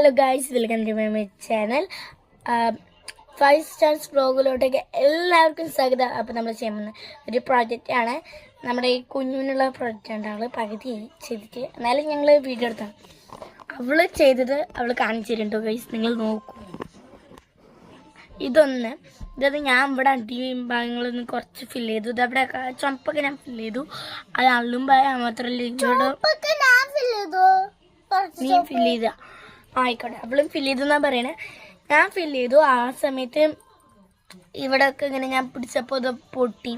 Hello guys, welcome to my channel. 5 stars വ്ലോഗിലോട്ടേക്ക് എല്ലാവർക്കും സ്വാഗതം. അപ്പോൾ നമ്മൾ ചെയ്യുന്ന ഒരു പ്രോജക്റ്റാണ്. നമ്മുടെ ഈ കുഞ്ഞിനുള്ള പ്രോജക്റ്റാണ്. അവൾ പകുതി ചെയ്തിട്ട് എന്നാലും ഞങ്ങൾ വീഡിയോ എടുത്താണ്. അവൾ ചെയ്തത് അവൾ കാണിച്ചു തരുന്നുണ്ടോ ഗൈസ്, നിങ്ങൾ നോക്കൂ. ഇതത് ഞാൻ ഇവിടെ അടി ഭാഗങ്ങളൊന്നും കുറച്ച് ഫില്ല് ചെയ്തു. ഇതവിടെ ചുമപ്പൊക്കെ ഞാൻ ഫില്ല് ചെയ്തു. അത് അള്ളും മാത്രമല്ല നീ ഫില്ല് ചെയ്ത ആയിക്കോട്ടെ. അവളും ഫില്ല് ചെയ്തെന്നാ പറയണേ. ഞാൻ ഫില്ല് ചെയ്തു. ആ സമയത്ത് ഇവിടെ ഒക്കെ ഇങ്ങനെ ഞാൻ പിടിച്ചപ്പോൾ ഇത് പൊട്ടി.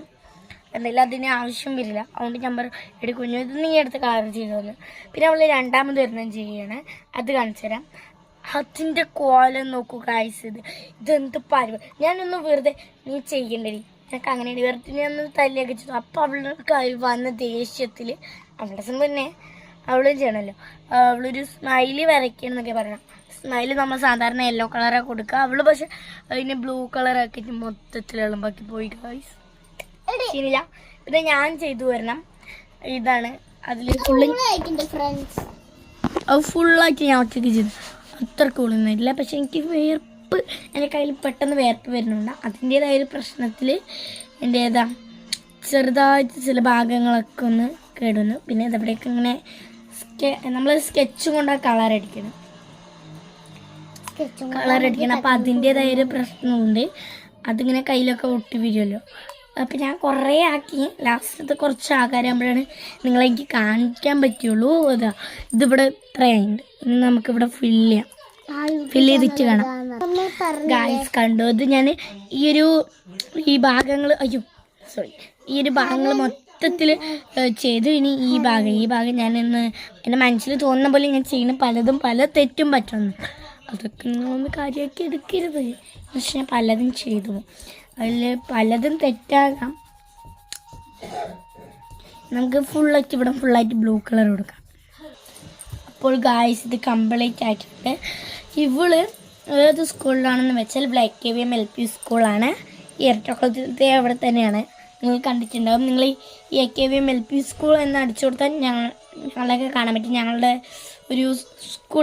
എന്തായാലും അതിന് ആവശ്യം വരില്ല. അതുകൊണ്ട് ഞാൻ പറഞ്ഞു, എടി കുഞ്ഞു ഇത് നീ എടുത്ത് കളർ ചെയ്തോന്ന്. പിന്നെ അവൾ രണ്ടാമത് ഒരെണ്ണം ചെയ്യണേ, അത് കാണിച്ചു തരാം. അതിൻ്റെ കോലം നോക്കൂ ഗൈസ്. ഇതെന്ത് പരിപാടി. ഞാനൊന്ന് വെറുതെ നീ ചെയ്യണ്ടടി, എനിക്ക് അങ്ങനെയാണ് വെറുതെ ഞാൻ ഒന്ന് തല്ലിയൊക്കെ ചെയ്തു. അപ്പോൾ അവളുടെ വന്ന ദേഷ്യത്തിൽ അവളുടെ പിന്നെ അവളും ചെയ്യണമല്ലോ. അവളൊരു സ്മൈലി വരയ്ക്കണമെന്നൊക്കെ പറയണം. സ്മൈല് നമ്മൾ സാധാരണ യെല്ലോ കളറാണ് കൊടുക്കുക. അവള് പക്ഷെ അതിന് ബ്ലൂ കളറാക്കിയിട്ട് മൊത്തത്തിൽ എളുമ്പാക്കി പോയി ഗൈസ്. ശരിയില്ല. പിന്നെ ഞാൻ ചെയ്തു വരണം. ഇതാണ് അതിൽ ഫുള്ളായിട്ട് ഞാൻ ഒറ്റയ്ക്ക് ചെയ്തു. അത്ര കൂളുന്നില്ല. പക്ഷെ എനിക്ക് വേർപ്പ്, എൻ്റെ കയ്യിൽ പെട്ടെന്ന് വേർപ്പ് വരുന്നുണ്ട്. അതിൻ്റേതായൊരു പ്രശ്നത്തിൽ എൻ്റേതാ ചെറുതായിട്ട് ചില ഭാഗങ്ങളൊക്കെ ഒന്ന് കേടുന്നു. പിന്നെ ഇതെവിടെയൊക്കെ ഇങ്ങനെ നമ്മൾ സ്കെച്ചും കൊണ്ടാണ് കളർ അടിക്കണം. അപ്പം അതിൻ്റേതായൊരു പ്രശ്നമുണ്ട്. അതിങ്ങനെ കയ്യിലൊക്കെ ഒട്ടി വരുമല്ലോ. അപ്പം ഞാൻ കുറേ ആക്കി. ലാസ്റ്റത്തെ കുറച്ച് ആകാരാകുമ്പോഴാണ് നിങ്ങളെനിക്ക് കാണിക്കാൻ പറ്റുള്ളൂ. ഇതിവിടെ ഇത്രയുണ്ട്. ഇനി നമുക്കിവിടെ ഫില്ല് ചെയ്തിട്ട് കാണാം. ഗായ്സ് കണ്ടോ, ഇത് ഞാൻ ഈ ഭാഗങ്ങൾ ഈ ഒരു ഭാഗങ്ങൾ മൊത്തത്തിൽ ചെയ്തു. ഇനി ഈ ഭാഗം ഞാൻ എൻ്റെ മനസ്സിൽ തോന്നുന്ന പോലെ ഞാൻ ചെയ്യുന്ന പല തെറ്റും പറ്റുന്നു. അതൊക്കെ നിങ്ങളൊന്ന് കാര്യമാക്കി എടുക്കരുത്. പക്ഷെ ഞാൻ പലതും ചെയ്തു. അതിൽ പലതും തെറ്റാകാം. നമുക്ക് ഇവിടെ ഫുള്ളായിട്ട് ബ്ലൂ കളർ കൊടുക്കാം. അപ്പോൾ ഗായ്സ് ഇത് കംപ്ലീറ്റ് ആക്കിയിട്ട് ഇവള് ഏത് സ്കൂളിലാണെന്ന് വെച്ചാൽ AKVM LP സ്കൂളാണ്. ഈ എരട്ടക്കുളത്തെ അവിടെ തന്നെയാണ്. നിങ്ങൾ കണ്ടിട്ടുണ്ടാകും. നിങ്ങൾ ഈ AKVM LP സ്കൂൾ എന്ന് അടിച്ചു കൊടുത്താൽ ഞങ്ങളൊക്കെ കാണാൻ പറ്റും. ഞങ്ങളുടെ ഒരു സ്കൂൾ